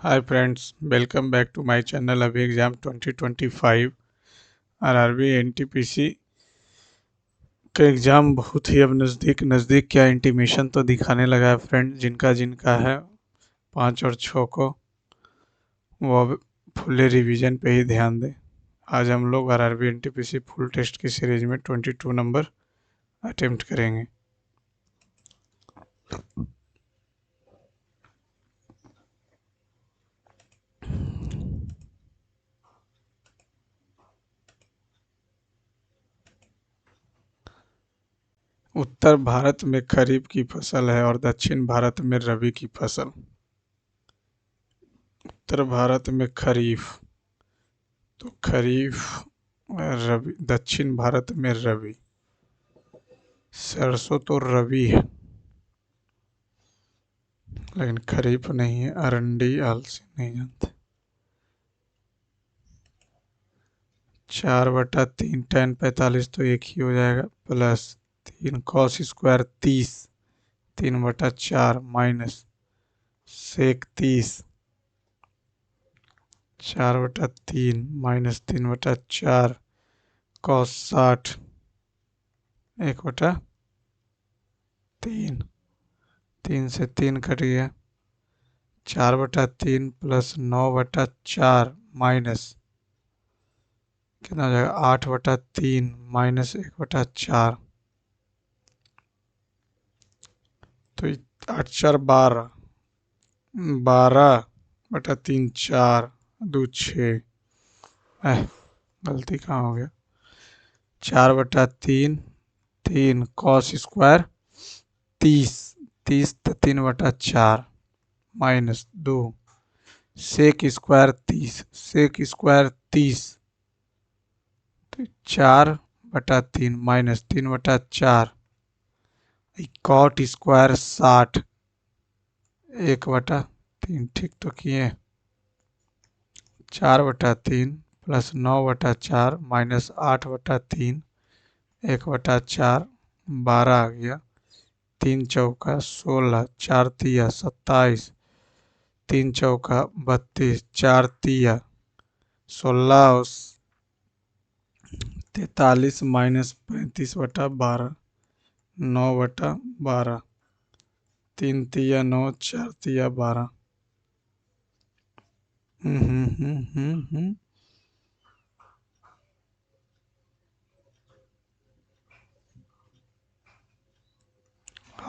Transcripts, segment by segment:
Hi friends, welcome back to my channel. अभी exam 2025 RRB NTPC का exam बहुत ही अब नज़दीक नज़दीक क्या इंटीमेशन तो दिखाने लगा है फ्रेंड। जिनका जिनका है 5 और 6 को वो अब फुल्ली रिवीजन पे ही ध्यान दें। आज हम लोग आरआरबी एनटीपीसी फुल टेस्ट की सीरीज में 22 नंबर अटेम्प्ट करेंगे। उत्तर भारत में खरीफ की फसल है और दक्षिण भारत में रबी की फसल। उत्तर भारत में खरीफ, तो खरीफ, रबी दक्षिण भारत में रबी। सरसों तो रबी है लेकिन खरीफ नहीं है। अरंडी आलसी नहीं जानते। 4/3 tan 45 तो एक ही हो जाएगा, plus 3 cos square 30, 3/4 minus sec 30, 4/3 minus 3/4 cos 60, 1/3, 3 से 3 कट गया। 4/3 प्लस 9/4 माइनस कितना हो जाएगा, 8/3 माइनस 1/4, तो 8×4 = 12, 12/3 4, 2 6। गलती कहाँ हो गया। 4/3, 3 cos स्क्वायर 30, 30 तो 3/4 minus 2 sec square 30, sec square 30 तो 4/3 माइनस 3/4, कॉट स्क्वायर 60, 1/3। ठीक तो किए। 4/3 प्लस 9/4 माइनस 8/3, 1/4, 12 आ गया। 3 चौका 16, 4 तिया 27, 3 चौका 32, 4 तिया 16 और 43 माइनस 35/12, 9/12, 3 तिया 9, 4 तिया 12।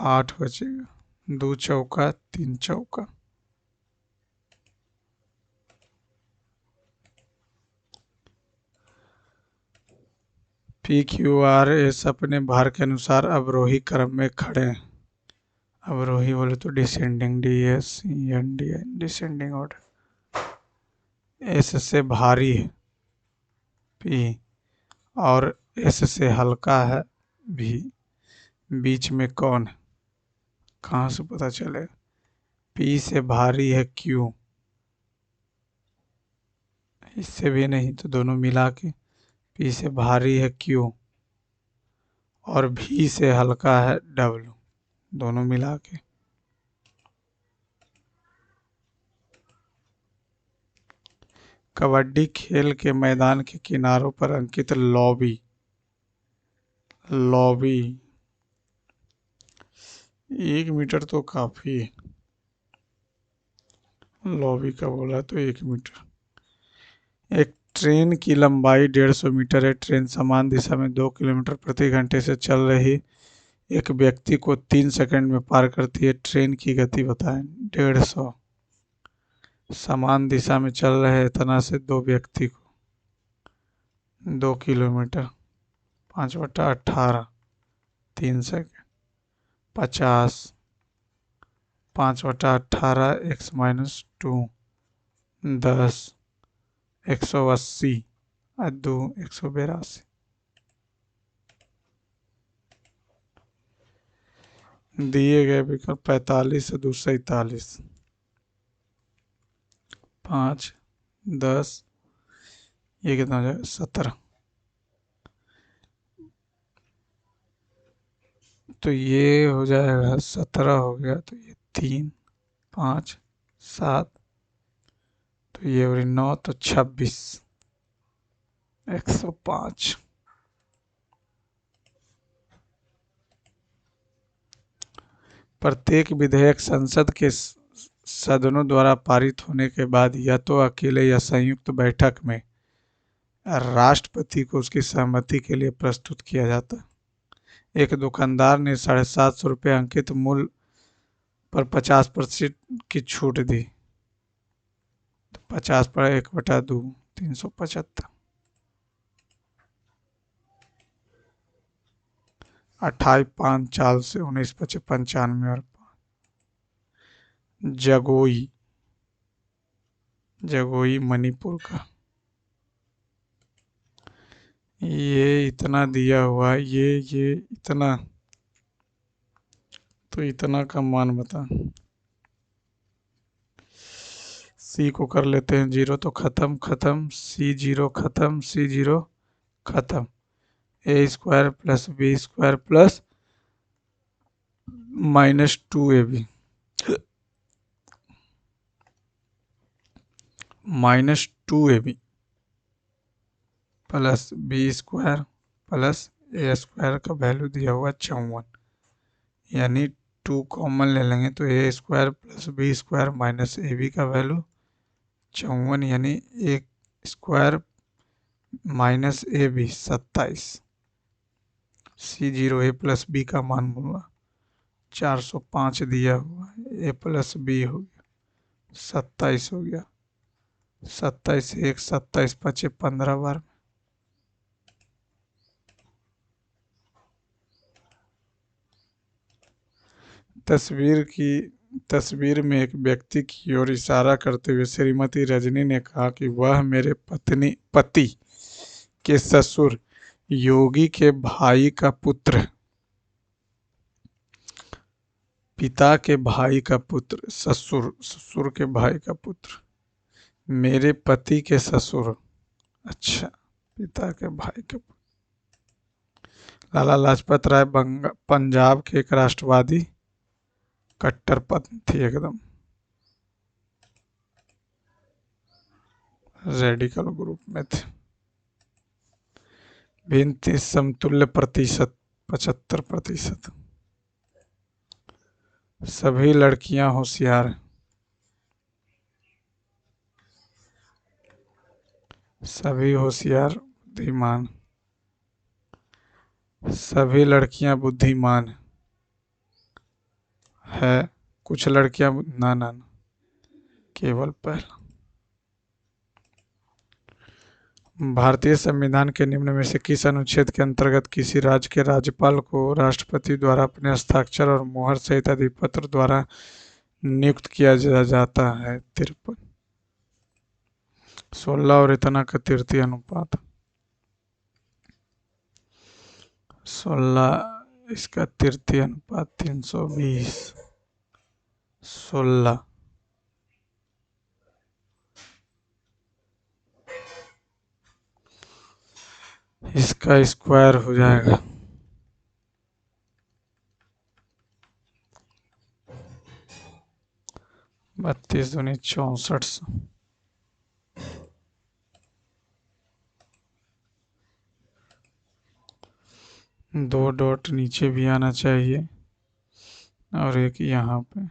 8 बचेगा। 2 चौका 3 चौका। PQRS अपने भार के अनुसार अवरोही क्रम में खड़े हैं। अवरोही बोले तो descending, DSEND descending order. S से भारी है P और S से हल्का है V। बीच में कौन है, कहाँ से पता चले। P से भारी है Q, इससे भी नहीं तो दोनों मिला के। P से भारी है Q और V से हल्का है W, दोनों मिला के। कबड्डी खेल के मैदान के किनारों पर अंकित लॉबी, लॉबी 1 मीटर तो काफी है। लॉबी का बोला तो 1 मीटर। एक ट्रेन की लंबाई 150 मीटर है। ट्रेन समान दिशा में 2 किलोमीटर प्रति घंटे से चल रही एक व्यक्ति को 3 सेकंड में पार करती है। ट्रेन की गति बताएं। 150 समान दिशा में चल रहे इतना से 2 व्यक्ति को 2 किलोमीटर, 5/18, 3 सेकंड, 50, 5/18 x-2, 10, 180 और 2, 182। दिए गए विकल्प 45 से 247, 5, 10, ये कितना हो जाएगा 17। तो ये हो जाएगा 17 हो गया, तो ये 3, 5, 7, तो ये और 9 तो 26, 105। प्रत्येक विधेयक संसद के सदनों द्वारा पारित होने के बाद या तो अकेले या संयुक्त बैठक में राष्ट्रपति को उसकी सहमति के लिए प्रस्तुत किया जाता है। एक दुकानदार ने 750 रुपये अंकित मूल्य पर 50% की छूट दी, तो 50 पर 1/2, 375। 28 चाल से 1995 और जगोई, जगोई मणिपुर का। ये इतना दिया हुआ, ये इतना, तो इतना का मान बता। सी को कर लेते हैं 0, तो खत्म खत्म, C0 खत्म, C0 खत्म। A² plus B² plus -2AB -2AB plus B² plus A² का वैल्यू दिया हुआ 54, यानी 2 कॉमन ले लेंगे तो A² plus B² minus AB का वैल्यू 54, यानी A² minus AB 27। C0 A plus B का मान बोला 405 दिया हुआ, A प्लस B हो गया 27 हो गया, 27 1 27 5 15 बार। तस्वीर में एक व्यक्ति की ओर इशारा करते हुए श्रीमती रजनी ने कहा कि वह मेरे पति के ससुर योगी के भाई का पुत्र है। पिता के भाई का पुत्र, ससुर के भाई का पुत्र, मेरे पति के ससुर, अच्छा, पिता के भाई के पुत्र। लाला लाजपत राय पंजाब के एक राष्ट्रवादी कट्टरपंथी एकदम रेडिकल ग्रुप में थे। भिन्न समतुल्य प्रतिशत 75%। सभी लड़कियां होशियार, सभी होशियार बुद्धिमान, सभी लड़कियां बुद्धिमान है, कुछ लड़कियां ना ना ना, केवल पहला। भारतीय संविधान के निम्न में से किस अनुच्छेद के अंतर्गत किसी राज्य के राज्यपाल को राष्ट्रपति द्वारा अपने हस्ताक्षर और मुहर सहित अधिपत्र द्वारा नियुक्त किया जाता है? 53। 16 और इतना का तृतीय अनुपात, 16 इसका तृतीय अनुपात 320, 16 इसका स्क्वायर हो जाएगा 32 दूनी 64। 2 डॉट नीचे भी आना चाहिए और एक यहाँ पे।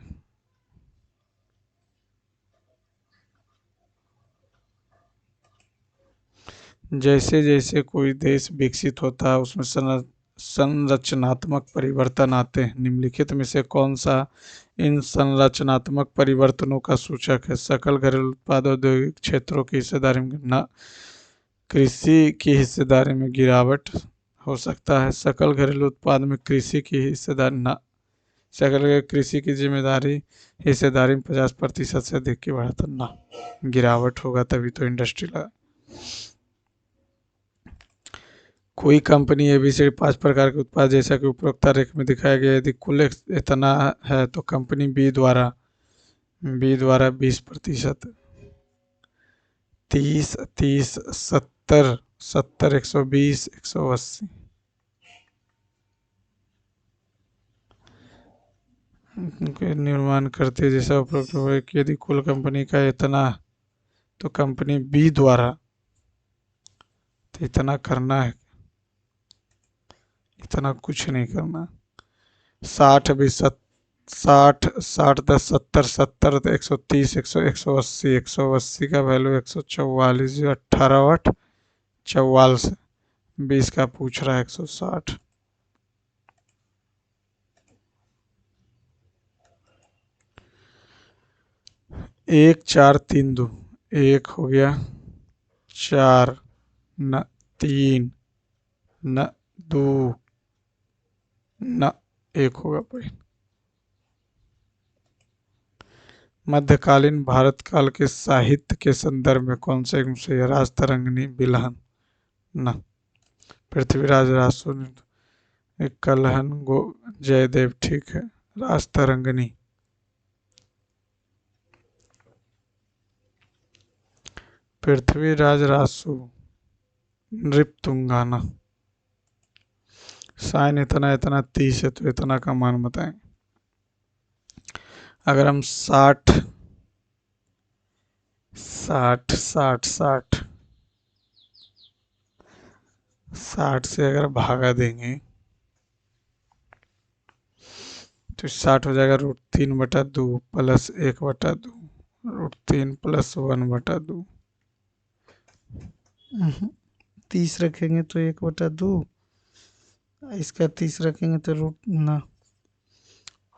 जैसे जैसे कोई देश विकसित होता है उसमें संरचनात्मक परिवर्तन आते हैं। निम्नलिखित में से कौन सा इन संरचनात्मक परिवर्तनों का सूचक है? सकल घरेलू उत्पाद औद्योगिक क्षेत्रों की हिस्सेदारी में न, कृषि की हिस्सेदारी में गिरावट हो सकता है। सकल घरेलू उत्पाद में कृषि की हिस्सेदारी न, सकल कृषि की जिम्मेदारी हिस्सेदारी में 50% से अधिक की बढ़ाता ना, गिरावट होगा तभी तो इंडस्ट्री लगा। कोई कंपनी एबीसी 5 प्रकार के उत्पाद जैसा कि उपरोक्त रेख में दिखाया गया, यदि कुल इतना है तो कंपनी बी द्वारा 20%, 30 30 70 70 120 180 के निर्माण करते जैसा उपरोक्त हो कि यदि कुल कंपनी का इतना तो कंपनी बी द्वारा, तो इतना करना है, इतना कुछ नहीं करना। 60 भी 60 10 70 70 तो 130 180 180 का वैल्यू 144 18 44 20 का पूछ रहा है 160। 1432 एक हो गया, 4 न 3 न 2 न 1 होगा भाई। मध्यकालीन भारत काल के साहित्य के संदर्भ में कौन सा युग से राजतरंगिणी बिलहन न पृथ्वीराज रासो कलहन गो जयदेव ठीक है। राजतरंगिणी पृथ्वीराज रासो नृपतुंगाना। साइन इतना इतना 30 है तो इतना का मान बताएं। अगर हम 60 60 60 60 60 से अगर भागा देंगे तो 60 हो जाएगा √3/2 प्लस 1/2 √3 प्लस 1/2। 30 रखेंगे तो 1/2, इसका 30 रखेंगे तो रूट ना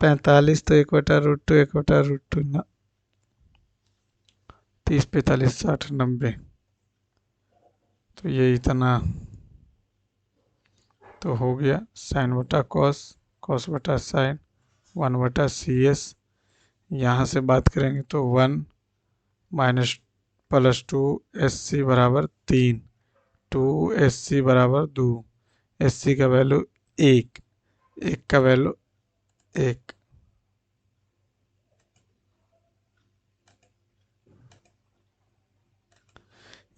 45 तो 1/√2 1/√2 ना 30 45 60 90 तो ये इतना तो हो गया साइन बटा कॉस, कॉस बटा साइन 1/CS। यहाँ से बात करेंगे तो 1 माइनस +2 SC बराबर 3 2 SC बराबर 2 SC का वैल्यू 1 1 का वैल्यू 1।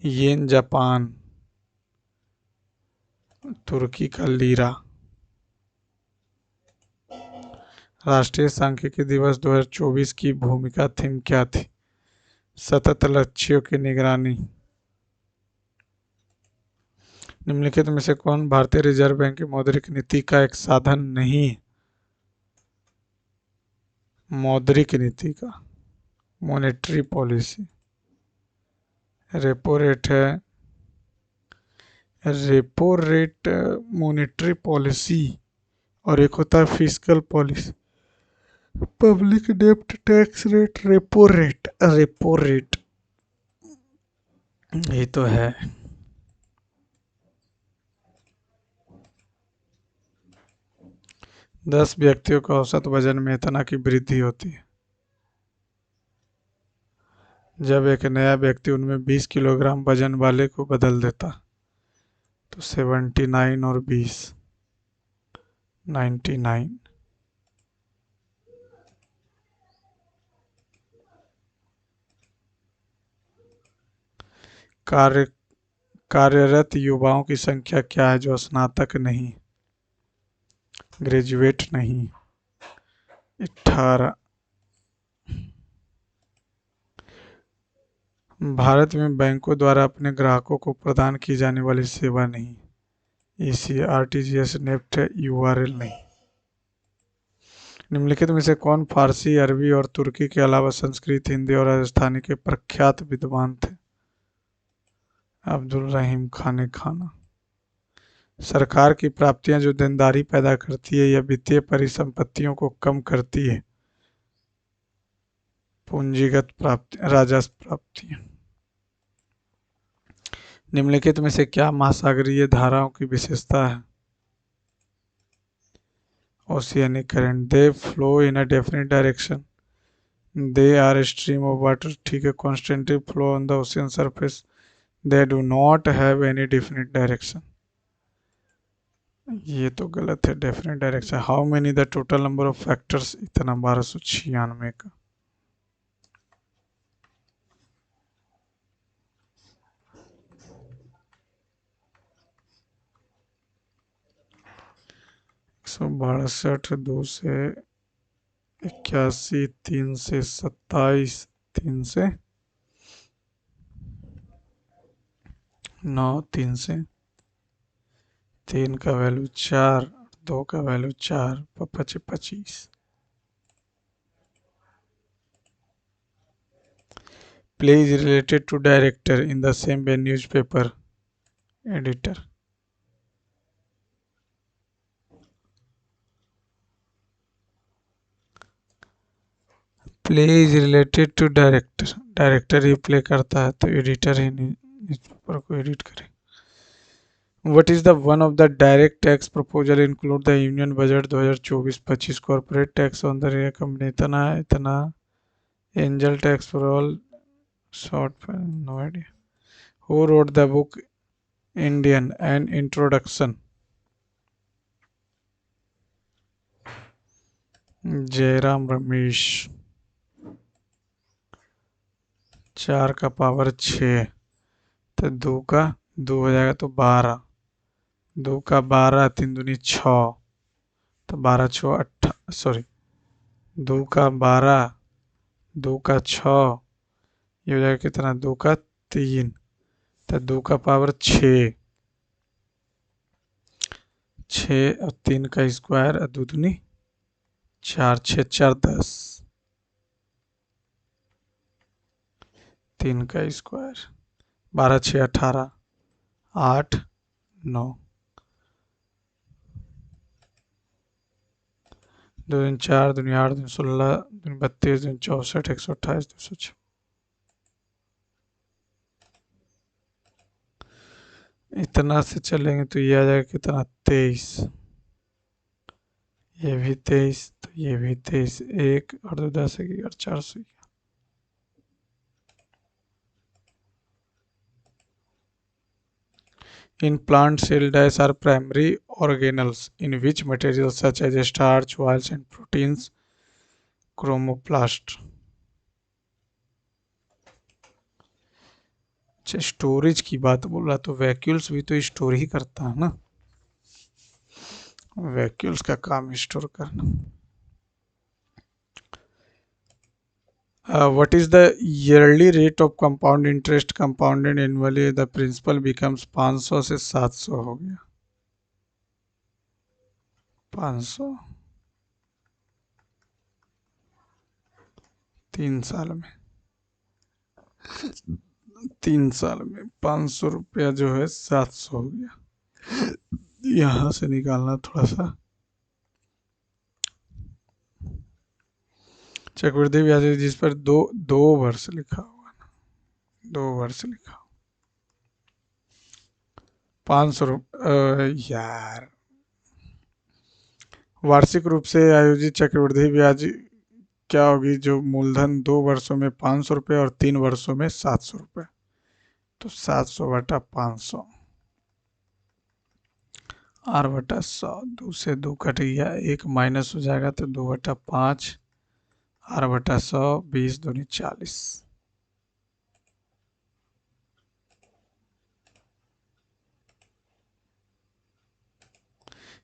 येन जापान, तुर्की का लीरा। राष्ट्रीय सांख्यिकी दिवस 2024 की भूमिका थीम क्या थी? सतत लक्ष्यों की निगरानी। निम्नलिखित में से कौन भारतीय रिजर्व बैंक की मौद्रिक नीति का एक साधन नहीं है? मौद्रिक नीति का मॉनेटरी पॉलिसी। रेपो रेट है, रेपो रेट मॉनेटरी पॉलिसी, और एक होता है फिस्कल पॉलिसी। पब्लिक डेब्ट tax rate, repo rate, repo rate ये तो है। 10 व्यक्तियों का औसत वजन में इतना की वृद्धि होती है जब एक नया व्यक्ति उनमें 20 किलोग्राम वजन वाले को बदल देता। तो 79 और 20 99। कार्य कार्यरत युवाओं की संख्या क्या है जो स्नातक नहीं, ग्रेजुएट नहीं? 18। भारत में बैंकों द्वारा अपने ग्राहकों को प्रदान की जाने वाली सेवा नहीं, EC RTGS नेफ्ट URL नहीं। निम्नलिखित में से कौन फारसी अरबी और तुर्की के अलावा संस्कृत हिंदी और राजस्थानी के प्रख्यात विद्वान थे? अब्दुल रहीम खान खाना। सरकार की प्राप्तियां जो देनदारी पैदा करती है या वित्तीय परिसंपत्तियों को कम करती है, पूंजीगत प्राप्ति राजस्व प्राप्तियां। निम्नलिखित में से क्या महासागरीय धाराओं की विशेषता है? Oceanic current, they flow in a definite direction, they are stream of water ठीक है, constantly flow on the ocean surface, they do not have any definite direction. ये तो गलत है, definite direction. How many the total number of factors, इतना 1296 का। सौ 62 से 81 3 से 27 3 से 9 3 से, 3 का वैल्यू 4, 2 का value 4, 5 25। Play is related to director in the same way newspaper editor. Play is related to director, director ही प्ले करता है तो एडिटर ही न्यूज़पेपर को एडिट करे। What is the one of the direct tax proposal include the union budget 2024-25 corporate tax on the company इतना इतना, angel tax for all, short no idea. Who wrote the book Indian an introduction? Jairam Ramesh. 4 का power 6, तो 2 का 2 हो जाएगा तो 12, 2 का 12, 3 दूनी 6, तो 12 6 8, सॉरी 2 का 12, 2 का 6, ये हो जाएगा कितना, 2 का 3, तो 2 का पावर 6, 6 और 3 का स्क्वायर और 2 दूनी 4, 6 4 10, 3 का स्क्वायर, 12 6 18, 8 9, 2 दिन 4, 2 8, 2 16, 2 32, 2 64, 128, 206। इतना से चलेंगे तो ये आ जाएगा कितना, 23, ये भी 23, तो ये भी 23, 1 और 2 10 11 400। In plant cell dyes are primary organelles in which materials such as starch, oils and proteins chromoplast। अच्छा, स्टोरेज की बात बोल रहा तो वैक्यूल्स भी तो स्टोर ही करता है ना, वैक्यूल्स का काम स्टोर करना। What is the yearly rate of compound interest compounded annually? The principal becomes 500 से 700 हो गया, 500 3 साल में, 3 साल में 500 रुपया जो है 700 हो गया। यहाँ से निकालना थोड़ा सा। चक्रवृद्धि ब्याज जिस पर दो वर्ष लिखा हुआ ना, 2 वर्ष लिखा, 500 यार, वार्षिक रूप से आयोजित चक्रवृद्धि ब्याज क्या होगी, जो मूलधन 2 वर्षों में 500 रुपये और 3 वर्षों में 700 रुपये, तो 700 बटा 500, आर बटा 100, 2 से 2 कट गया, 1 माइनस हो जाएगा तो 2 बटा 5, आर बटा 100, 20 दूनी 40।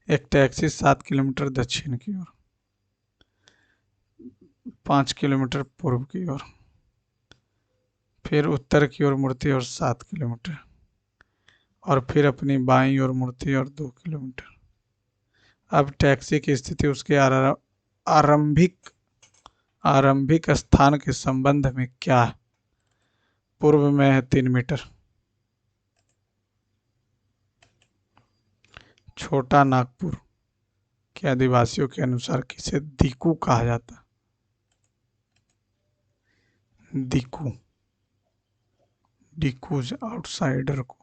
एक टैक्सी 7 किलोमीटर दक्षिण की ओर, 5 किलोमीटर पूर्व की ओर, फिर उत्तर की ओर मुड़ती और 7 किलोमीटर, और फिर अपनी बाईं ओर मुड़ती और 2 किलोमीटर। अब टैक्सी की स्थिति उसके आरंभिक स्थान के संबंध में क्या है? पूर्व में है 3 मीटर। छोटा नागपुर के आदिवासियों के अनुसार किसे दिकू कहा जाता है? दिकू, डिकूज आउटसाइडर को।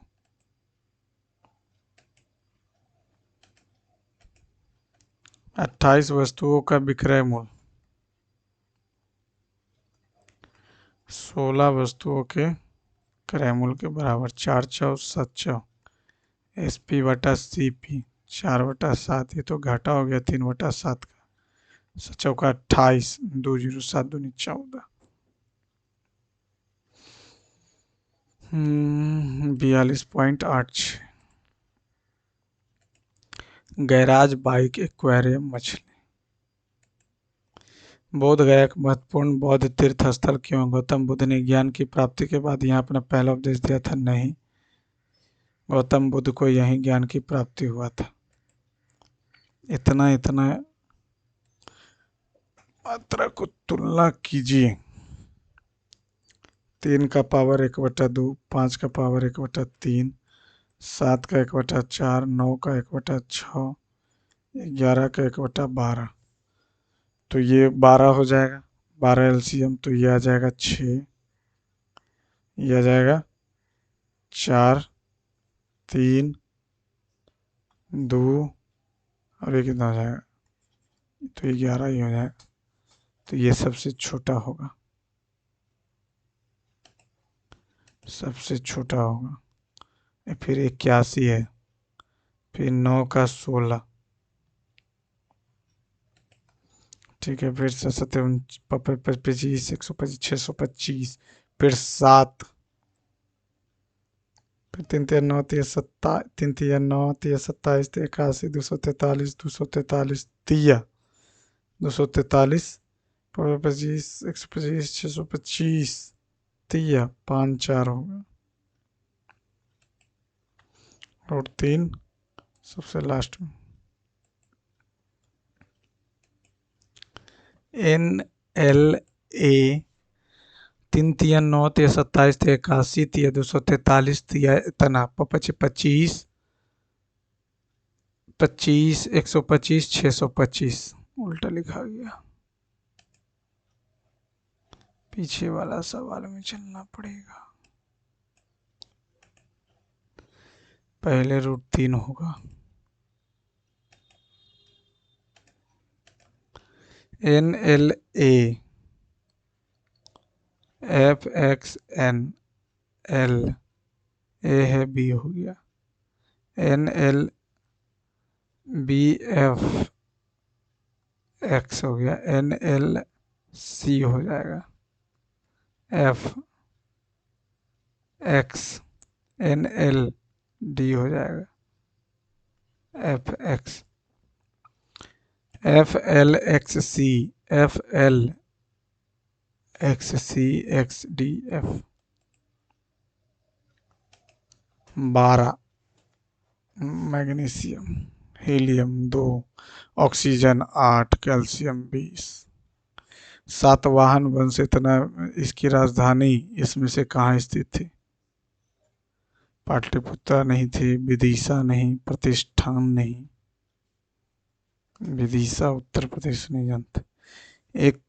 28 वस्तुओं का विक्रय मूल्य 16 वस्तुओं के क्रय मूल्य के बराबर। 4 चौ 7 चौ, एस पी बटा सी पी, 4 बटा 7, ये तो घाटा हो गया 3 बटा 7 का, 7 का 28, 2 0 7 दूनी 14, 42.86। गैराज बाइक एक्वेरियम मछली। बोध गया एक महत्वपूर्ण बौद्ध तीर्थ स्थल क्यों? गौतम बुद्ध ने ज्ञान की प्राप्ति के बाद यहाँ अपना पहला उपदेश दिया था। नहीं, गौतम बुद्ध को यही ज्ञान की प्राप्ति हुआ था। इतना इतना मात्रा को तुलना कीजिए। 3 का पावर 1/2, 5 का पावर 1/3, 7 का 1/4, 9 का 1/6, 11 का 1/12। तो ये 12 हो जाएगा, 12 एलसीएम, तो ये आ जाएगा 6, ये आ जाएगा 4, 3, 2, और ये कितना हो जाएगा, तो ये 11 ही हो जाएगा। तो ये सबसे छोटा होगा, सबसे छोटा होगा। फिर 81 है, फिर 9 का 16, ठीक है, फिर 57, 25, 125, 625, फिर 7, फिर 3 3 9 3 7, 3 3 9 3 27, 81, 243, 243, 243, 25, 125, 625, 5 4 होगा, और 3 सबसे लास्ट में। NLA 3 3 9 3 27 3 81 3 243 3 इतना 25, 25, 125, 625, उल्टा लिखा गया। पीछे वाला सवाल में चलना पड़ेगा। पहले √3 होगा। NLA FXNL, A है, B हो गया, NLBFX हो गया, NLC हो जाएगा, FX, NLD हो जाएगा, FX, FLXC, FLXCXDF। 12 magnesium, helium 2, oxygen 8, calcium 20। Satavahana वंश, इतना इसकी राजधानी इसमें से कहाँ स्थित थी? पाटलिपुत्रा नहीं थी, विदिशा नहीं, प्रतिष्ठान नहीं। विदिशा उत्तर प्रदेश नहीं जानते। एक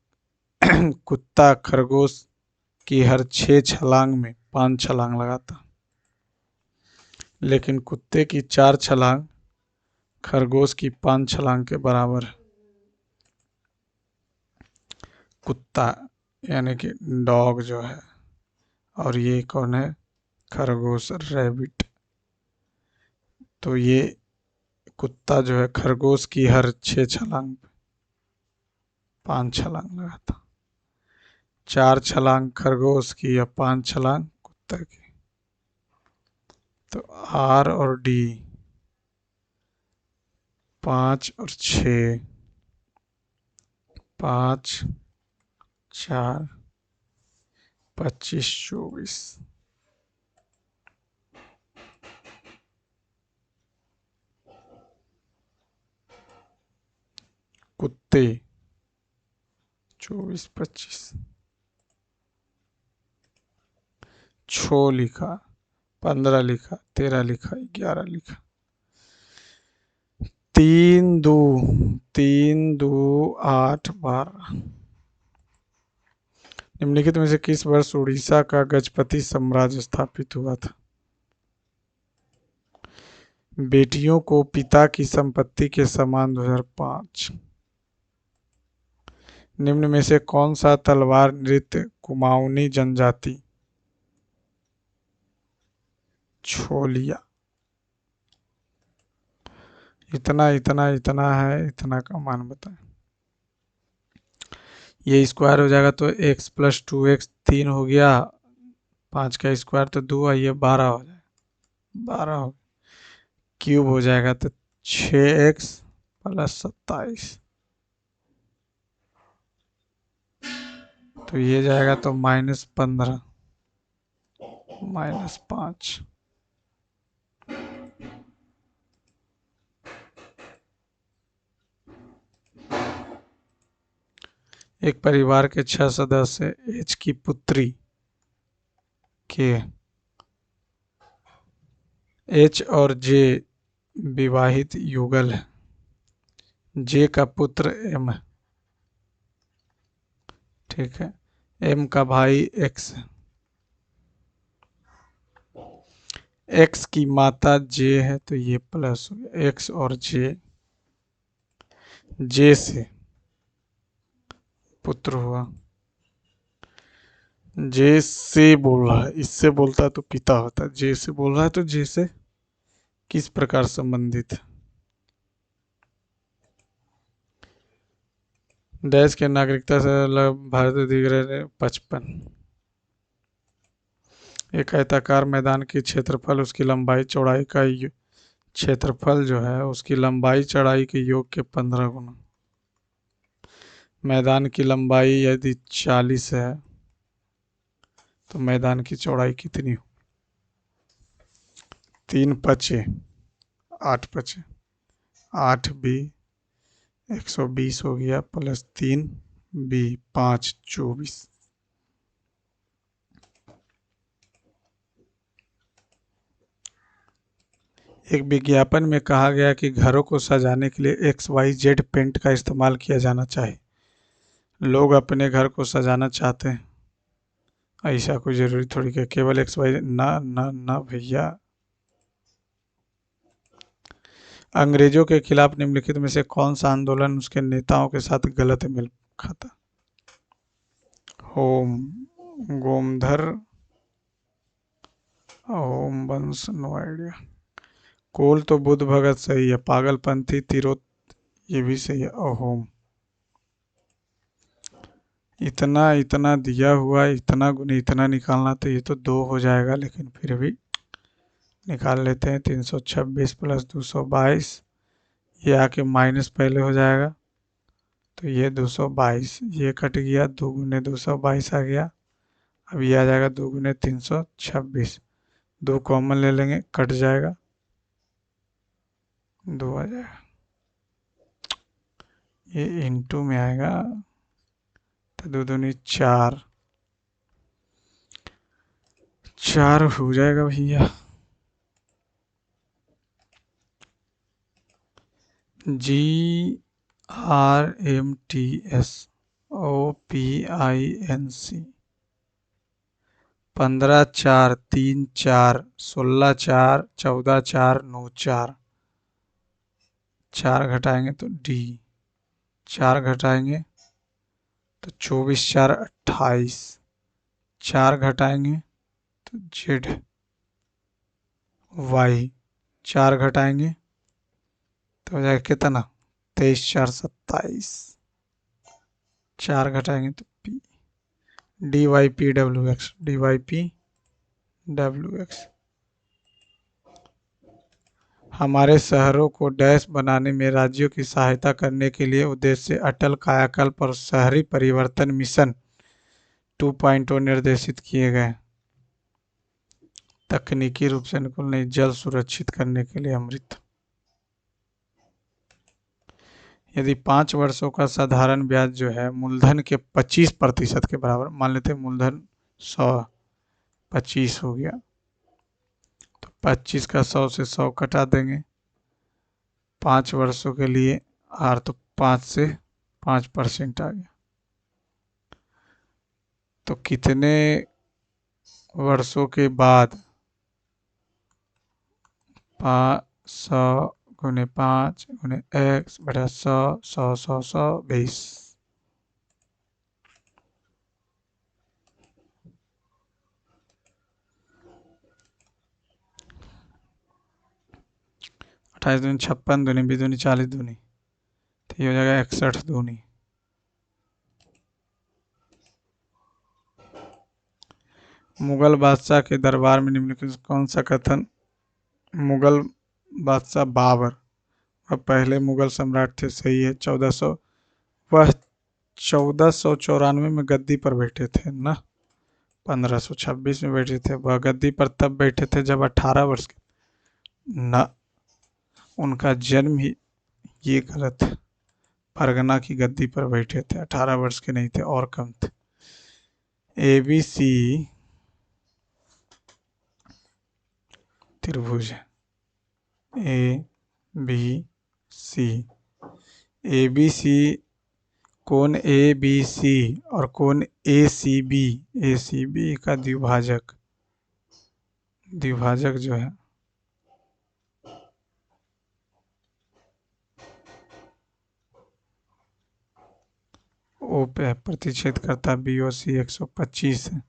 कुत्ता खरगोश की हर 6 छलांग में 5 छलांग लगाता, लेकिन कुत्ते की 4 छलांग खरगोश की 5 छलांग के बराबर है। कुत्ता यानी कि डॉग जो है, और ये कौन है? खरगोश, रैबिट। तो ये कुत्ता जो है खरगोश की हर 6 छलांग 5 छलांग लगाता, 4 छलांग खरगोश की या 5 छलांग कुत्ता की। तो R और D 5 और 6, 5 4 25 24। कुत्ते 24 25, 6 लिखा, 15 लिखा, 13 लिखा, 11 लिखा। 3 2 3 2 8 12। निम्नलिखित में से किस वर्ष उड़ीसा का गजपति साम्राज्य स्थापित हुआ था? बेटियों को पिता की संपत्ति के समान 2005। निम्न में से कौन सा तलवार नृत्य कुमाऊनी जनजाति? छोलिया। इतना इतना इतना है, इतना का मान बताएं। ये स्क्वायर हो जाएगा तो x + 2x 3 हो गया, 5 का स्क्वायर तो 2 है, ये 12 हो जाएगा, 12 हो। क्यूब हो जाएगा तो 6x + 27, तो ये जाएगा तो -15, -5। एक परिवार के 6 सदस्य एच की पुत्री के एच और जे विवाहित युगल है। जे का पुत्र एम है, ठीक है। एम का भाई एक्स है। एक्स की माता जे है, तो ये प्लस हो गया एक्स और जे। जे से पुत्र हुआ। जे से बोल रहा है, इससे बोलता है तो पिता होता है। जे से बोल रहा है तो जे से किस प्रकार संबंधित है। देश के नागरिकता से अलग भारत अधिग्रहण 55। एक आयताकार मैदान की क्षेत्रफल उसकी लंबाई चौड़ाई का क्षेत्रफल जो है उसकी लंबाई चौड़ाई के योग के 15 गुना। मैदान की लंबाई यदि 40 है तो मैदान की चौड़ाई कितनी हो। 3 पचे 8 पचे 8 बी 120 हो गया प्लस 3 बी 5 24। एक विज्ञापन में कहा गया कि घरों को सजाने के लिए XYZ पेंट का इस्तेमाल किया जाना चाहिए। लोग अपने घर को सजाना चाहते हैं, ऐसा कोई जरूरी थोड़ी कि केवल XYZ। ना ना ना भैया। अंग्रेजों के खिलाफ निम्नलिखित में से कौन सा आंदोलन उसके नेताओं के साथ गलत मेल खाता। होम गोमधर होम वंश नो आइडिया। कोल तो बुद्ध भगत सही है। पागलपंथी तिरोत ये भी सही है। अहोम इतना इतना दिया हुआ इतना गुने इतना निकालना तो ये तो 2 हो जाएगा, लेकिन फिर भी निकाल लेते हैं। 326 प्लस 222 ये आके माइनस पहले हो जाएगा तो ये 222 ये कट गया। 2 गुने 222 आ गया। अब ये आ जाएगा 2 गुने 326। 2 कॉमन ले लेंगे कट जाएगा 2 आ जाएगा। ये इंटू में आएगा तो 2 दूनी 4 4 हो जाएगा भैया। GRMTSOPINC 15 4 3 4 16 4 14 4 9 4 4 घटाएंगे तो डी 4 घटाएंगे तो 24 4 28 4 घटाएंगे तो जेड वाई 4 घटाएंगे तो हो जाएगा कितना 23 4 27 4 घटाएंगे तो पी DYPWX DYPWX। हमारे शहरों को डैश बनाने में राज्यों की सहायता करने के लिए उद्देश्य से अटल कायाकल्प और शहरी परिवर्तन मिशन 2.0 निर्देशित किए गए। तकनीकी रूप से अनुकूल नहीं, जल सुरक्षित करने के लिए अमृत। यदि 5 वर्षों का साधारण ब्याज जो है मूलधन के 25% के बराबर, मान लेते हैं मूलधन 100 25 हो गया तो 25 का 100 से 100 कटा देंगे 5 वर्षों के लिए आर तो 5 से 5% आ गया। तो कितने वर्षों के बाद 100 गुने 5 गुने x बटा 100 100 100 100 20। 28 दूनी 56 दूनी 20 दूनी 40 दूनी तो ये हो जाएगा 61 दूनी। मुगल बादशाह के दरबार में निम्नलिखित कौन सा कथन। मुगल बादशाह बाबर वह पहले मुगल सम्राट थे, सही है। 1400 वह 1494 में गद्दी पर बैठे थे ना, 1526 में बैठे थे। वह गद्दी पर तब बैठे थे जब 18 वर्ष के ना, उनका जन्म ही ये गलत है। परगना की गद्दी पर बैठे थे, 18 वर्ष के नहीं थे और कम थे। ABC त्रिभुज है, ABC, ABC कोण ABC और कोण ACB, ACB का द्विभाजक जो है ओ पे प्रतिच्छेद करता BOC 125 है,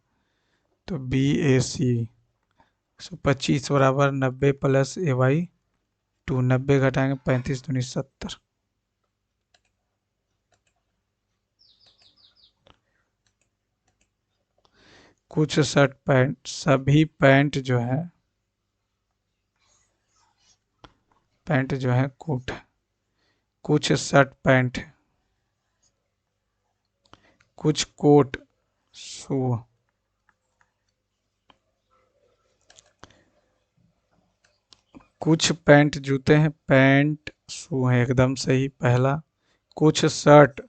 तो BAC 125 बराबर 90 प्लस AY2, 90 घटाएंगे 35 दूनी 70। कुछ शर्ट पैंट, सभी पैंट जो है कोट है, कुछ शर्ट पैंट है, कुछ कोट शू, कुछ पैंट जूते हैं, पैंट शू है, एकदम सही पहला। कुछ शर्ट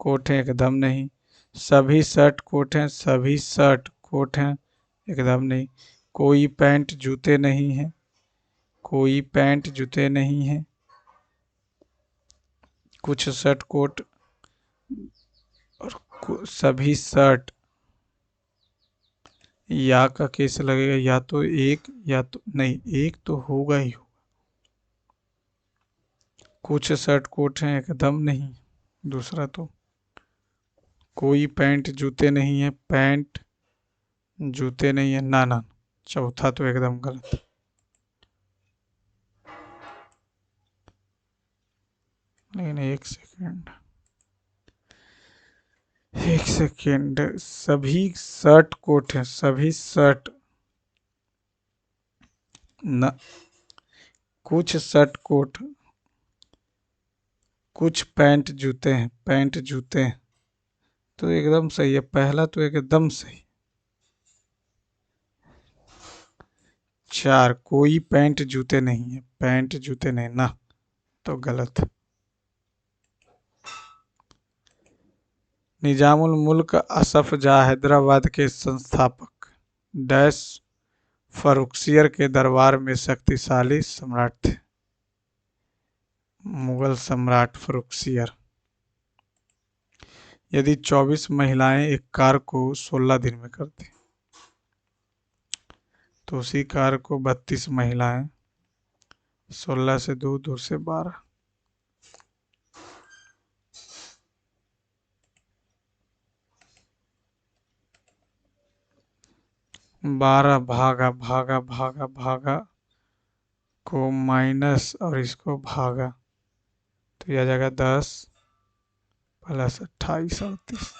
कोट है, एकदम नहीं। सभी शर्ट कोट हैं, सभी शर्ट कोट हैं, एकदम नहीं। कोई पैंट जूते नहीं है, कोई पैंट जूते नहीं है। कुछ शर्ट कोट और सभी शर्ट, या का केस लगेगा, या तो एक या तो नहीं, एक तो होगा ही होगा। कुछ शर्ट कोट हैं, एकदम नहीं। दूसरा तो कोई पैंट जूते नहीं है, पैंट जूते नहीं है, ना ना। चौथा तो एकदम गलत। लेकिन एक सेकेंड, सभी शर्ट कोट हैं, सभी शर्ट न, कुछ शर्ट कोट, कुछ पैंट जूते हैं, पैंट जूते हैं, तो एकदम सही है, पहला तो एकदम सही। 4 कोई पैंट जूते नहीं है, पैंट जूते नहीं ना, तो गलत। निजामुल मुल्क असफ जाह हैदराबाद के संस्थापक डैश फर्रुखसियर के दरबार में शक्तिशाली सम्राट थे। मुगल सम्राट फर्रुखसियर। यदि 24 महिलाएं एक कार को 16 दिन में करती, तो उसी कार को 32 महिलाएं, 16 से 2, 2 से 12, 12 भागा भागा भागा भागा को माइनस और इसको भागा, तो यह आ जाएगा 10 प्लस 28 38।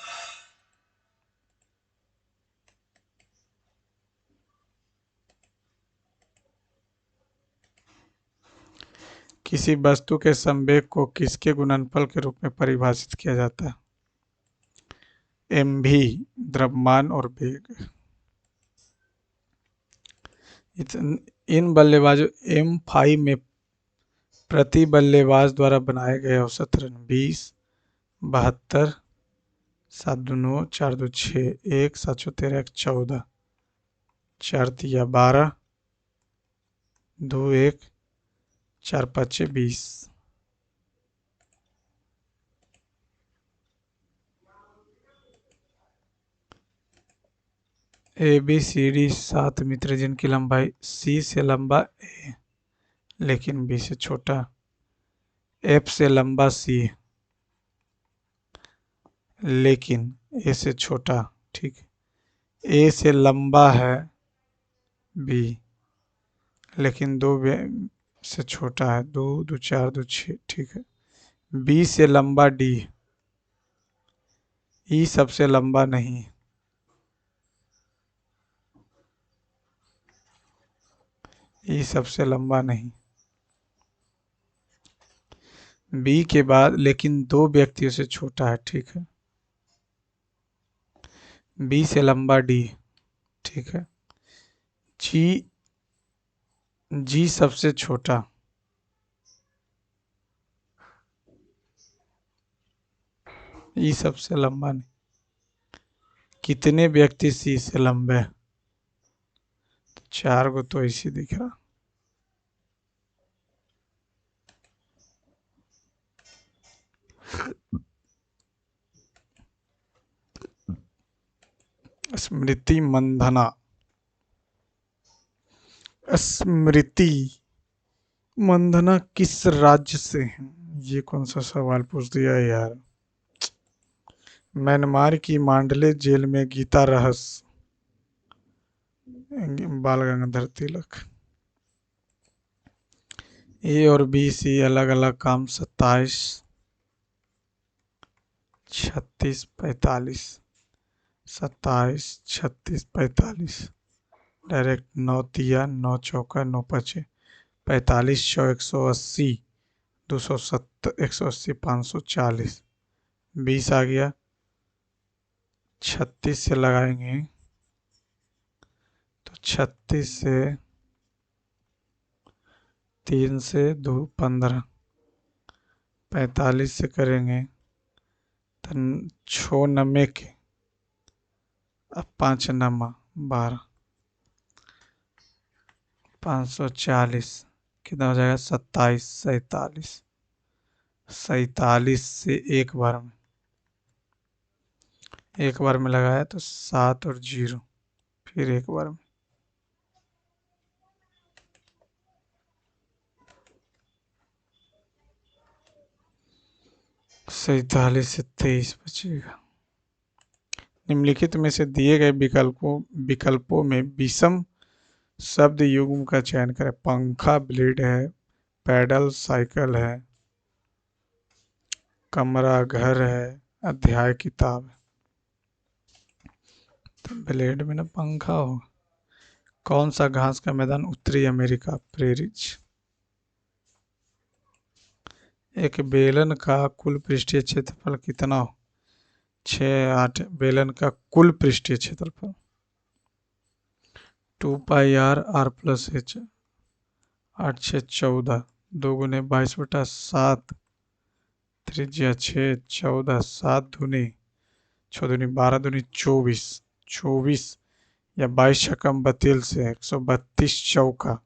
किसी वस्तु के संवेग को किसके गुणनफल के रूप में परिभाषित किया जाता है? mv, द्रव्यमान और वेग। इन बल्लेबाजों M5 में प्रति बल्लेबाज द्वारा बनाए गए औसत रन 20, 72, 7 2 9, 4 2 6, 1 7 13, 1 14, 4 3 12, 2 1, 4 5 20। ABCD 7 मित्र जिनकी लंबाई C से लंबा A लेकिन B से छोटा, F से लंबा C लेकिन A से छोटा, ठीक है। A से लंबा है B लेकिन 2 से छोटा है, 2 2 4 2 6, ठीक है। B से लंबा D, E सबसे लंबा नहीं, E सबसे लंबा नहीं। B के बाद लेकिन 2 व्यक्तियों से छोटा है, ठीक है। B से लंबा D, ठीक है। G सबसे छोटा, ई सबसे लंबा नहीं। कितने व्यक्ति सी से लंबे हैं? तो 4 को तो इसी दिख रहा। स्मृति मंधना। स्मृति मंधना किस राज्य से है? ये कौन सा सवाल पूछ दिया यार। म्यांमार की मांडले जेल में गीता रहस्य। बाल गंगाधर तिलक। ए और बी सी अलग अलग काम 27 36 45। 27 36 45। डायरेक्ट 9 तिया 9 चौका 9 पचे 45 100 180 270 180 540। 20 आ गया। 36 से लगाएंगे तो 36 से 3 से 2 15। 45 से करेंगे तो 6 नम्बे के अब 5 नम्मा 12 540। कितना हो जाएगा 27 47। 47 से एक बार में लगाया तो 7 और 0। फिर एक बार में 47 से 23 बचेगा। निम्नलिखित में से दिए गए विकल्पों में विषम शब्द युग्म का चयन करें। पंखा ब्लेड है, पैडल साइकिल है, कमरा घर है, अध्याय किताब है। तो ब्लेड में ना पंखा हो। कौन सा घास का मैदान उत्तरी अमेरिका? प्रेरिज। एक बेलन का कुल पृष्ठीय क्षेत्रफल कितना हो? 6 8। बेलन का कुल पृष्ठीय क्षेत्रफल 2 पाई आर आर प्लस एच। 8 6 14। 2 गुने 22/7। त्रिज्या 6 14 7 दूनी 6 दूनी 12 दूनी 24। 24 या 22 छक्कम 32 से 132 चौका।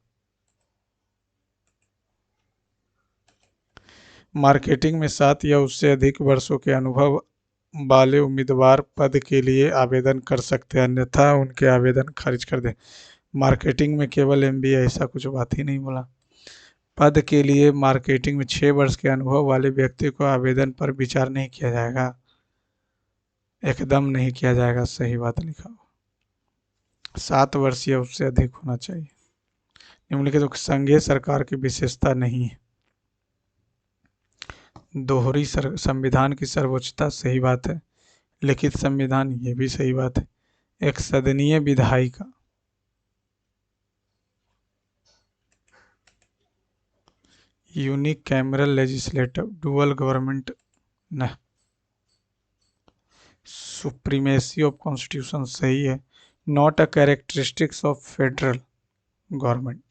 मार्केटिंग में 7 या उससे अधिक वर्षों के अनुभव वाले उम्मीदवार पद के लिए आवेदन कर सकते हैं, अन्यथा उनके आवेदन खारिज कर दें। मार्केटिंग में केवल एमबीए, ऐसा कुछ बात ही नहीं बोला। पद के लिए मार्केटिंग में 6 वर्ष के अनुभव वाले व्यक्ति को आवेदन पर विचार नहीं किया जाएगा, एकदम नहीं किया जाएगा। सही बात लिखा हो। 7 वर्ष या उससे अधिक होना चाहिए। निम्नलिखित तो संघीय सरकार की विशेषता नहीं है। दोहरी संविधान की सर्वोच्चता, सही बात है। लिखित संविधान, ये भी सही बात है। एक सदनीय विधायिका। Unique cameral legislative, dual government न। सुप्रीमेसी ऑफ कॉन्स्टिट्यूशन, सही है। Not a characteristics of federal government.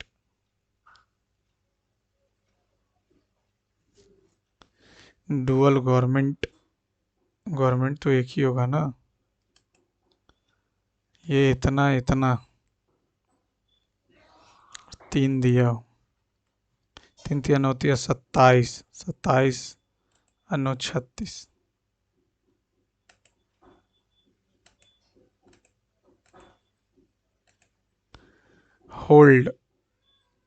Dual government, government तो एक ही होगा ना। ये इतना इतना 3 दिया हो। 3 3 9 3 27। 27 9 36। Hold,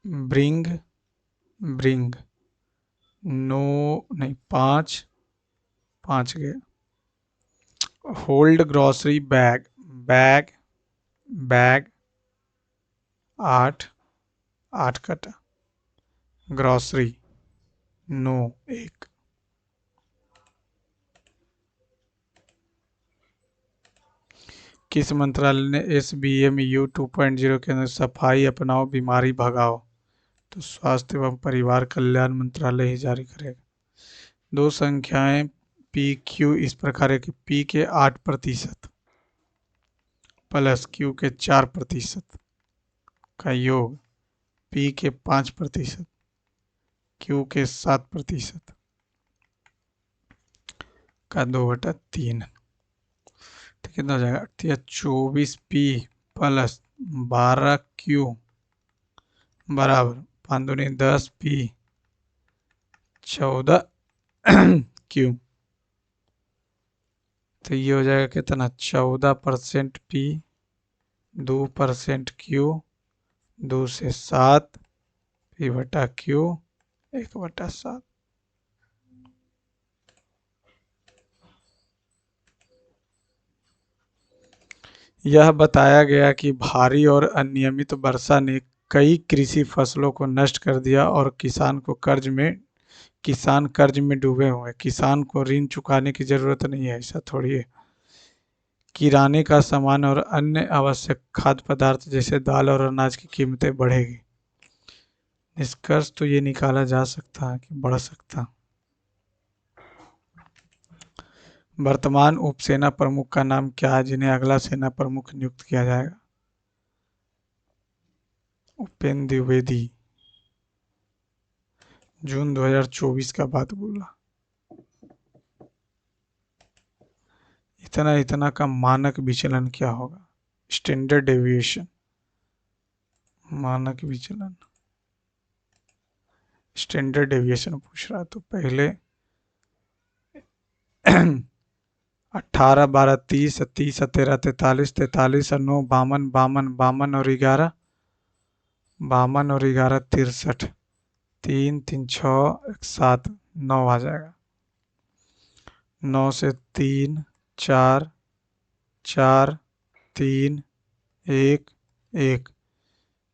bring, bring. नो नहीं 5 5 गया। Hold grocery bag, bag bag 8 8 कटा। ग्रॉसरी 9 1। किस मंत्रालय ने SBMU 2.0 के अंदर सफाई अपनाओ बीमारी भगाओ? तो स्वास्थ्य एवं परिवार कल्याण मंत्रालय ही जारी करेगा। दो संख्याएं पी क्यू इस प्रकार है कि पी के 8% प्लस क्यू के 4% का योग पी के 5%, क्यू के 7%। का 2/3, तो कितना हो जाएगा? 24p प्लस 12q बराबर 5 दूनी 10p 14q। तो ये हो जाएगा कितना? 14% p, 2% q, 2 से 7 p बटा q 1/7। यह बताया गया कि भारी और अनियमित वर्षा ने कई कृषि फसलों को नष्ट कर दिया और किसान कर्ज में डूबे हुए। किसान को ऋण चुकाने की जरूरत नहीं है, ऐसा थोड़ी है। किराने का सामान और अन्य आवश्यक खाद्य पदार्थ जैसे दाल और अनाज की कीमतें बढ़ेगी। निष्कर्ष तो ये निकाला जा सकता है कि बढ़ सकता। वर्तमान उपसेना प्रमुख का नाम क्या है जिन्हें अगला सेना प्रमुख नियुक्त किया जाएगा? उपेंद्र द्विवेदी। जून 2024 का बात बोला। इतना इतना का मानक विचलन क्या होगा? Standard deviation. मानक विचलन, स्टैंडर्ड डेविएशन पूछ रहा तो पहले 18, 12, 30, 30, 13, 43, 43 और 9 52, 52, 52 और 11, 52 और 11 63, 3, 3, 6, 7, 9 आ जाएगा। 9 से 3, 4, 4, 3, 1, 1,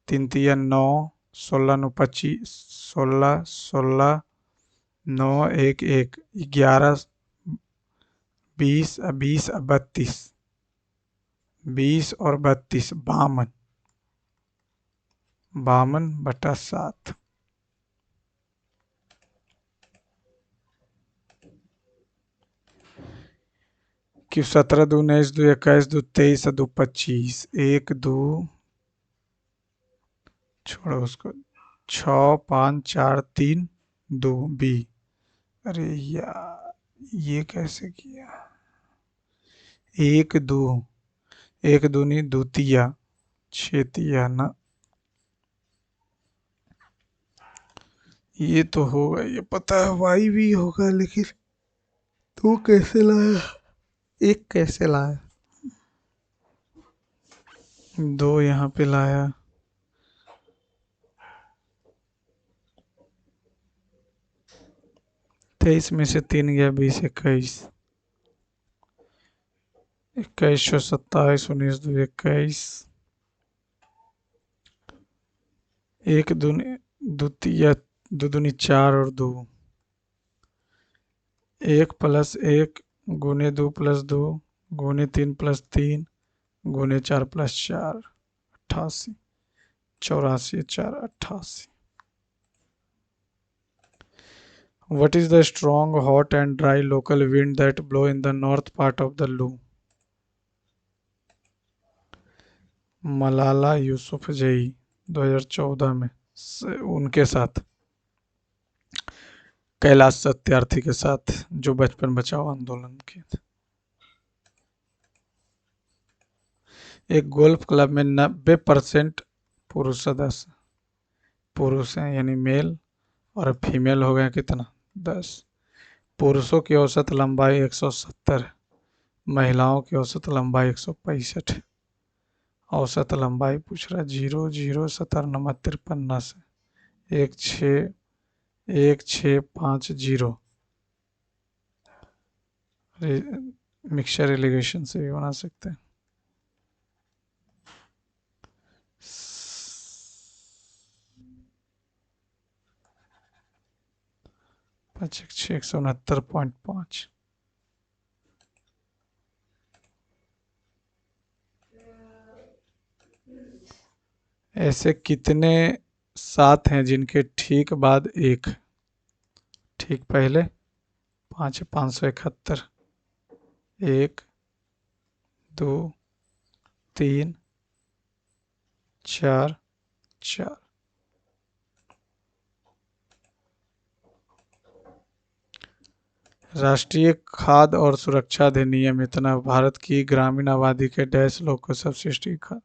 3 तिया 9, 16 9 25, 16, 16, 9 1 1, 11, 20, 20, 32, 20 और 32 52, 52/7। कि 17 2 19 2 21 2 23 2 25, 1 2, छोड़ो उसको, 6 5 4 3 2 बी। अरे यार ये कैसे किया? 1 2, 1 दूनी द्वितीया 6 तिया ना, ये तो होगा, ये पता है वाई भी होगा, लेकिन तू कैसे लाया? एक कैसे लाया? 2 यहाँ पे लाया। 23 में से 3 गया, 20 21, 21 27 19 2 21, 1 दूनी द्वितीय 2 दूनी 4 और 2, 1 प्लस 1 गुने 2 प्लस 2 गुने 3 प्लस 3 गुने 4 plus 4, 88, 84 4 88। What is the strong, hot and dry local wind that blow in the north part of the Lu? Malala Yousafzai 2014 में उनके साथ कैलाश सत्यार्थी के साथ जो बचपन बचाओ आंदोलन के थे। एक गोल्फ क्लब में 90% पुरुष सदस्य पुरुष हैं, यानी मेल, और फीमेल हो गए कितना? 10। पुरुषों की औसत लंबाई 170, महिलाओं की औसत लंबाई 165। औसत लंबाई पूछ रहा है 0 0 57 53 से 1650। मिक्सचर एलिगेशन से भी बना सकते हैं। 169.5। ऐसे कितने 7 हैं जिनके ठीक बाद एक, ठीक पहले 5 571, 1 2 3 4 4। राष्ट्रीय खाद्य और सुरक्षा अधिनियम इतना भारत की ग्रामीण आबादी के डैश लोग को सब्सिडी खा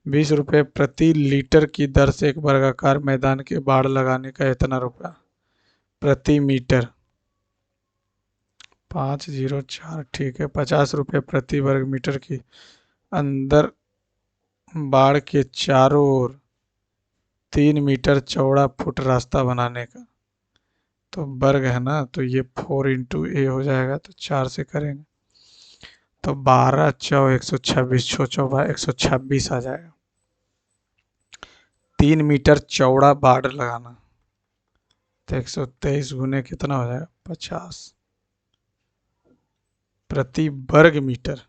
20 रुपये प्रति लीटर की दर से एक वर्गाकार मैदान के बाड़ लगाने का इतना रुपया प्रति मीटर 504 ठीक है। 50 रुपये प्रति वर्ग मीटर की अंदर बाड़ के चारों ओर 3 मीटर चौड़ा फुट रास्ता बनाने का। तो वर्ग है ना, तो ये 4 × A हो जाएगा, तो 4 से करेंगे तो 12 चौ 126 छो चौ 126 आ जाएगा। 3 मीटर चौड़ा बाड़ लगाना तो 123 गुने कितना हो जाएगा 50 प्रति वर्ग मीटर।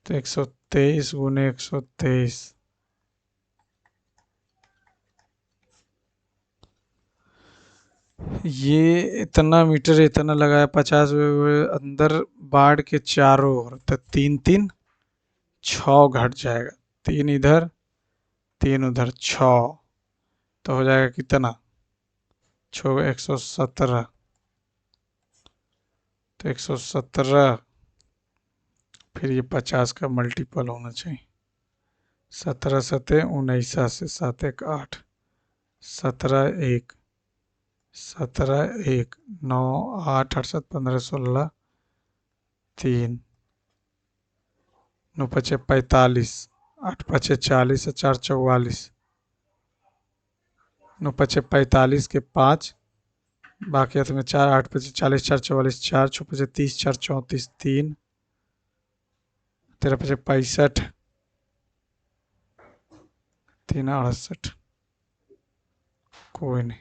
तो 123 गुने 123 ये इतना मीटर इतना लगाया 50 अंदर बाढ़ के चारों ओर तो 3 3 6 घट जाएगा। 3 इधर 3 उधर 6 तो हो जाएगा कितना 6 117 तो 117 फिर ये 50 का मल्टीपल होना चाहिए। 17 सते 19 से 7 1 8 17 1 17 1 9 8 8 7 15 16 3 9 5 45 8 5 40 4 44 9 5 45 के 5 बाकी हाथ में 4 8 5 40 4 44 4 6 5 30 4 34 3 13 5 65 3 68 कोई नहीं।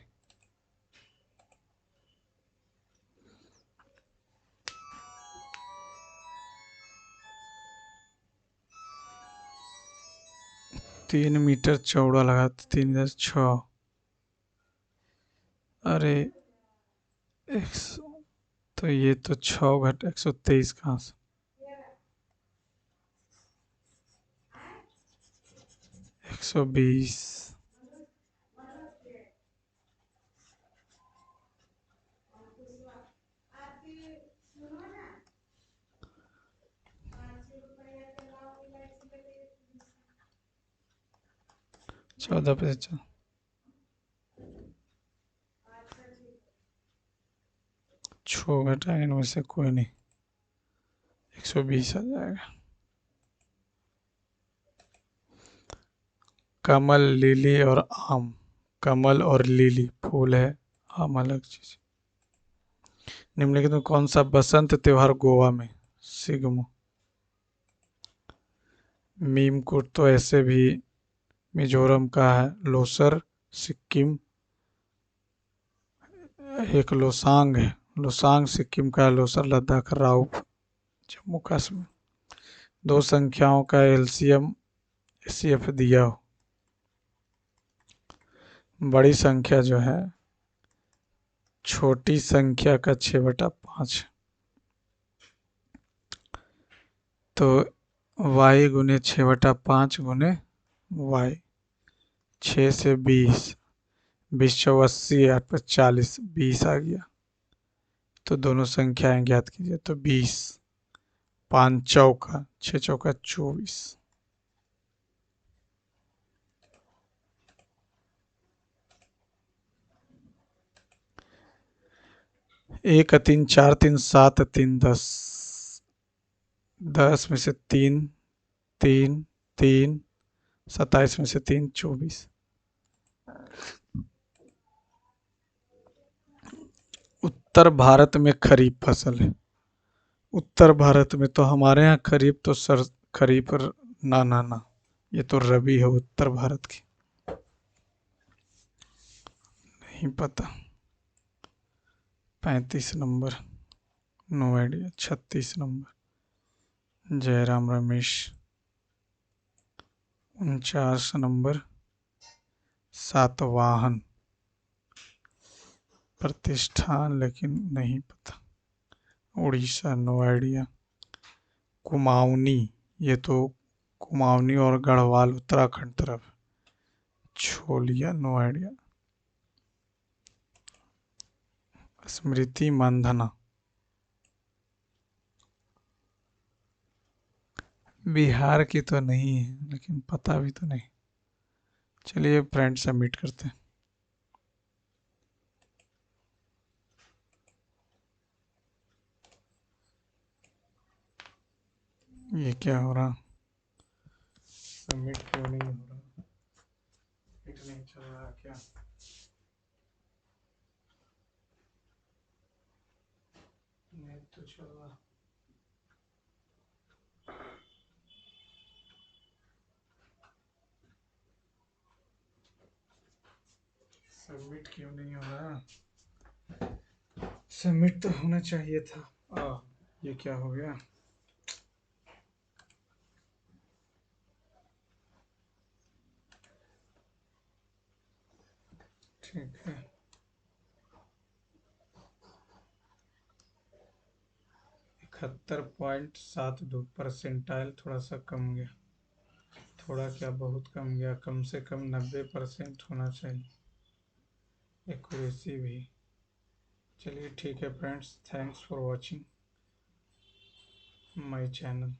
तीन मीटर चौड़ा लगा 3 10 6 अरे 100 तो ये तो 6 घट 123 कहाँ से 120 14 पे 6 घटा इनमें से कोई नहीं 120 आ जाएगा। कमल लिली और आम कमल और लिली फूल है, आम अलग चीज। निम्नलिखित में कौन सा बसंत त्योहार गोवा में सिगमो मीमकुट तो ऐसे भी मिजोरम का है। लोसर सिक्किम एक लोसांग है, लोसांग सिक्किम का है। लोसर लद्दाख राउफ जम्मू कश्मीर। दो संख्याओं का एलसीएम एचसीएफ दिया हो। बड़ी संख्या जो है छोटी संख्या का 6/5 तो y गुने 6/5 गुने y 6 से 20 20 चौ 80 8 पर 40 20 आ गया। तो दोनों संख्याएं ज्ञात कीजिए तो 20 5 चौका 6 चौका 24 1 3 4 3 7 3 10 10 में से 3 3 3 27 में से 3 24। उत्तर भारत में खरीफ फसल है। उत्तर भारत में तो हमारे यहाँ खरीफ तो सर खरीफ ना ना ना ये तो रबी है उत्तर भारत की। नहीं पता। 35 number no idea. 36 number Jairam Ramesh. 49 number Satavahana Pratishthan लेकिन नहीं पता। Orissa no idea. कुमाऊनी, ये तो कुमाऊनी और गढ़वाल उत्तराखंड तरफ। Choliya, no idea. स्मृति मंधना, बिहार की तो नहीं है लेकिन पता भी तो नहीं। चलिए फ्रेंड सबमिट करते हैं। ये क्या हो रहा, सबमिट क्यों नहीं हो रहा, नेट नहीं चल रहा क्या? नेट तो चल रहा। सबमिट क्यों नहीं हो रहा? सबमिट तो होना चाहिए था। ये क्या हो गया? ठीक है, 71.72 थोड़ा सा कम गया। थोड़ा क्या, बहुत कम गया, कम से कम 90% होना चाहिए एक्यूरेसी भी। चलिए ठीक है friends, thanks for watching my channel.